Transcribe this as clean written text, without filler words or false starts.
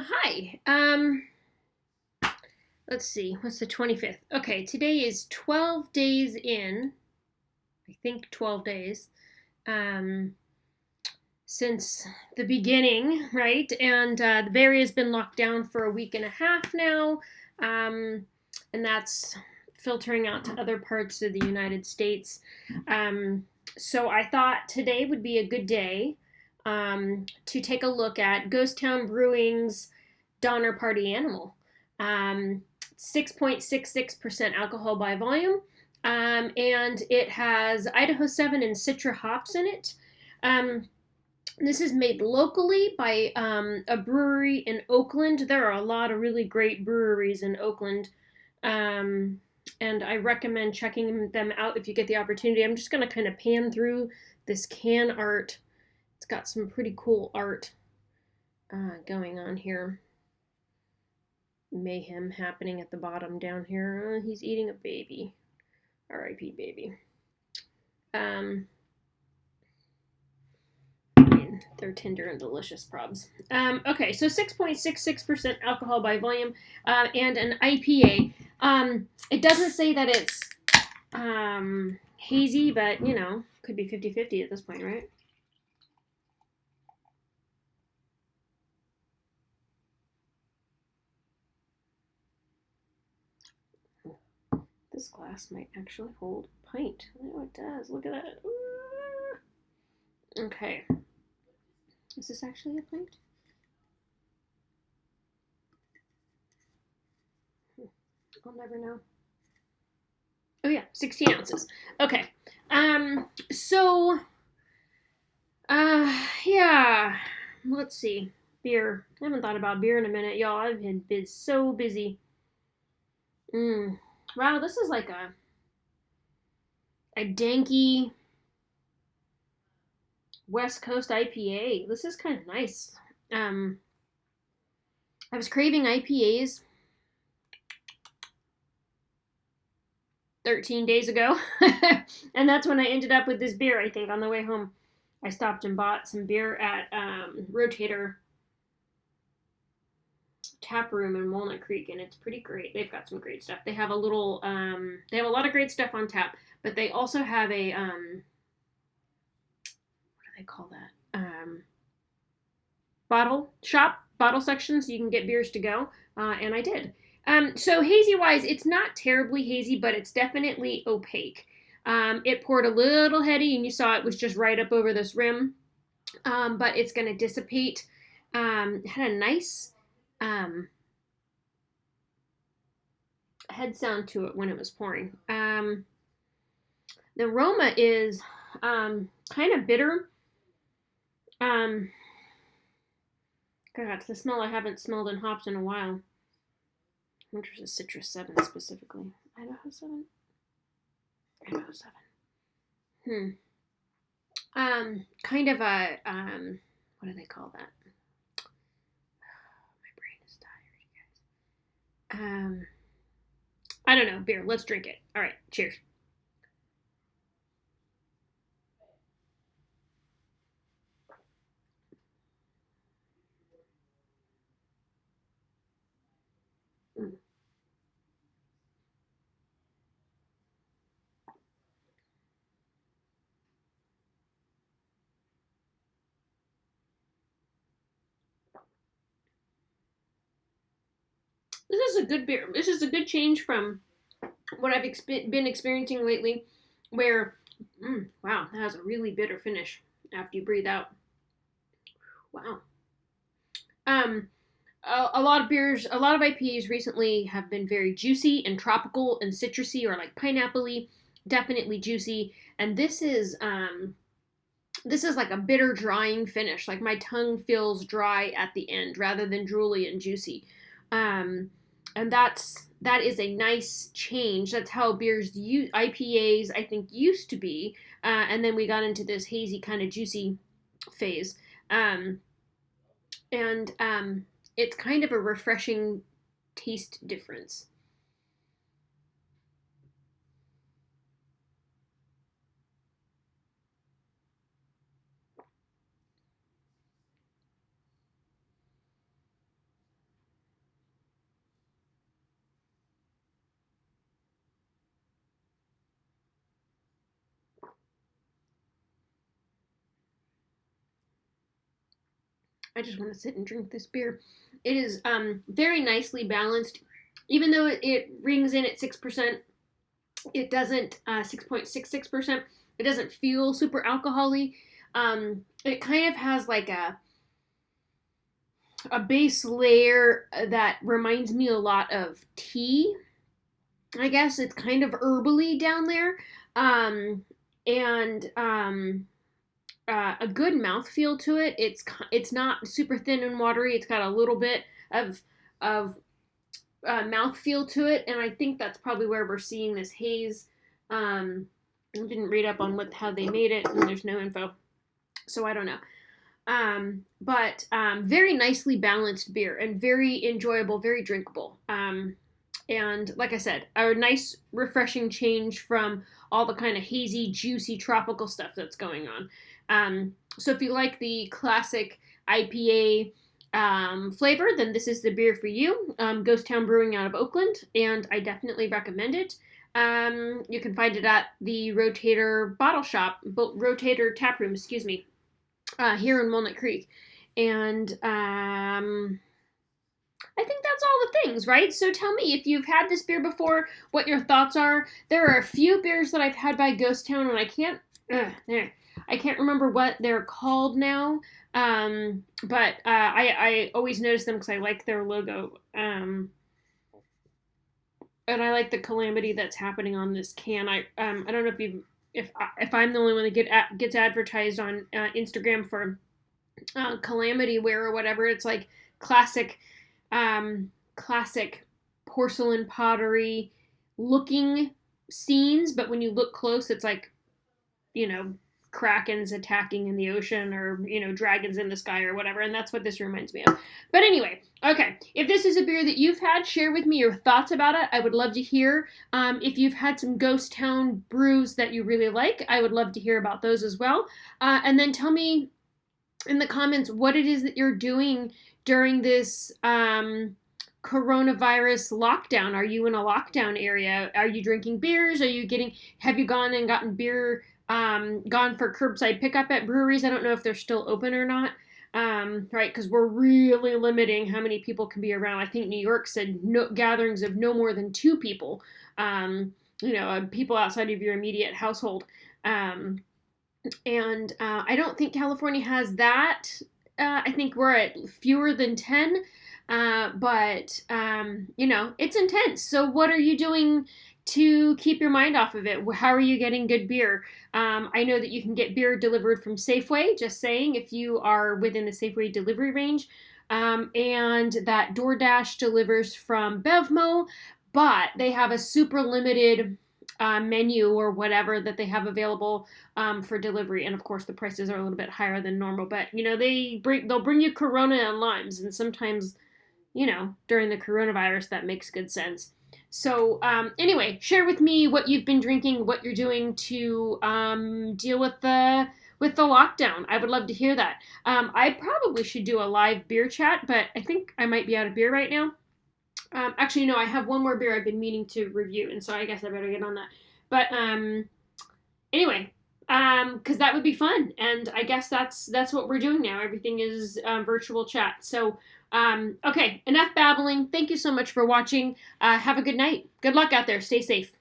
Hi. Let's see. What's the 25th? Okay, today is 12 days in. I think 12 days. Um, since the beginning, right? And the Bay Area has been locked down for a week and a half now. And that's filtering out to other parts of the United States. So I thought today would be a good day to take a look at Ghost Town Brewing's Donner Party Animal. 6.66% alcohol by volume. And it has Idaho 7 and Citra hops in it. This is made locally by a brewery in Oakland. There are a lot of really great breweries in Oakland. And I recommend checking them out if you get the opportunity. I'm just going to kind of pan through this can art. It's got some pretty cool art going on here. Mayhem happening at the bottom down here. He's eating a baby. R.I.P. baby. They're tender and delicious probs. Okay, so 6.66% alcohol by volume and an IPA. It doesn't say that it's hazy, but, you know, could be 50-50 at this point, right? This glass might actually hold a pint. Oh, it does. Look at that. Okay. Is this actually a pint? I'll never know. Oh yeah, 16 ounces. Okay. Yeah. Let's see. Beer. I haven't thought about beer in a minute, y'all. I've been so busy. Wow, this is like a danky West Coast IPA. This is kind of nice. I was craving IPAs 13 days ago. And that's when I ended up with this beer, I think, on the way home. I stopped and bought some beer at Rotator Tap Room in Walnut Creek, and it's pretty great. They've got some great stuff. They have a little, they have a lot of great stuff on tap, but they also have a, what do they call that? Bottle section, so you can get beers to go, and I did. So hazy wise, it's not terribly hazy, but it's definitely opaque. It poured a little heady, and you saw it was just right up over this rim, but it's going to dissipate. It had a nice head sound to it when it was pouring. The aroma is kind of bitter. God, it's the smell I haven't smelled in hops in a while. I wonder if it's Citrus 7 specifically. Idaho 7? Idaho 7. Kind of a, what do they call that? My brain is tired, you guys. I don't know. Beer. Let's drink it. All right. Cheers. This is a good beer. This is a good change from what I've been experiencing lately, where, wow, that has a really bitter finish after you breathe out. Wow. A lot of beers, a lot of IPAs recently have been very juicy and tropical and citrusy or like pineapple-y, definitely juicy. And this is like a bitter drying finish. Like my tongue feels dry at the end rather than drooly and juicy. And that is a nice change. That's how IPAs I think used to be, and then we got into this hazy kind of juicy phase, and it's kind of a refreshing taste difference. I just want to sit and drink this beer. It is very nicely balanced. Even though it rings in at 6%, it doesn't 6.66%. It doesn't feel super alcohol-y. It kind of has like a base layer that reminds me a lot of tea. I guess it's kind of herbally down there. And a good mouthfeel to it. It's not super thin and watery. It's got a little bit of mouthfeel to it, and I think that's probably where we're seeing this haze. I didn't read up on how they made it, and there's no info, so I don't know. But very nicely balanced beer and very enjoyable, very drinkable. And like I said, a nice refreshing change from all the kind of hazy, juicy, tropical stuff that's going on. So if you like the classic IPA flavor, then this is the beer for you. Ghost Town Brewing out of Oakland, and I definitely recommend it. You can find it at the Rotator Bottle Shop, Rotator Tap Room, excuse me, here in Walnut Creek. And I think that's all the things, right? So tell me if you've had this beer before, what your thoughts are. There are a few beers that I've had by Ghost Town, and I can't remember what they're called now. But I always notice them because I like their logo. And I like the calamity that's happening on this can. I don't know if I'm the only one that gets advertised on Instagram for calamity wear or whatever. It's like classic porcelain pottery looking scenes, but when you look close, it's like, krakens attacking in the ocean, or dragons in the sky or whatever, and that's what this reminds me of. But anyway, okay, if this is a beer that you've had, share with me your thoughts about it. I would love to hear. If you've had some Ghost Town brews that you really like, I would love to hear about those as well. And then tell me in the comments what it is that you're doing during this coronavirus lockdown. Are you in a lockdown area? Are you drinking beers? Have you gone and gotten beer, gone for curbside pickup at breweries? I don't know if they're still open or not, right? Because we're really limiting how many people can be around. I think New York said no gatherings of no more than 2 people, people outside of your immediate household. And I don't think California has that. I think we're at fewer than 10, but it's intense. So what are you doing to keep your mind off of it? How are you getting good beer? I know that you can get beer delivered from Safeway, just saying, if you are within the Safeway delivery range, and that DoorDash delivers from Bevmo, but they have a super limited menu or whatever that they have available for delivery, and of course the prices are a little bit higher than normal, but they'll bring you Corona and limes, and sometimes during the coronavirus that makes good sense. So anyway, share with me what you've been drinking, what you're doing to deal with the lockdown. I would love to hear that. I probably should do a live beer chat, but I think I might be out of beer right now. Actually, no, I have one more beer I've been meaning to review, and so I guess I better get on that. But anyway, because that would be fun, and I guess that's what we're doing now. Everything is virtual chat. So, okay, enough babbling. Thank you so much for watching. Have a good night. Good luck out there. Stay safe.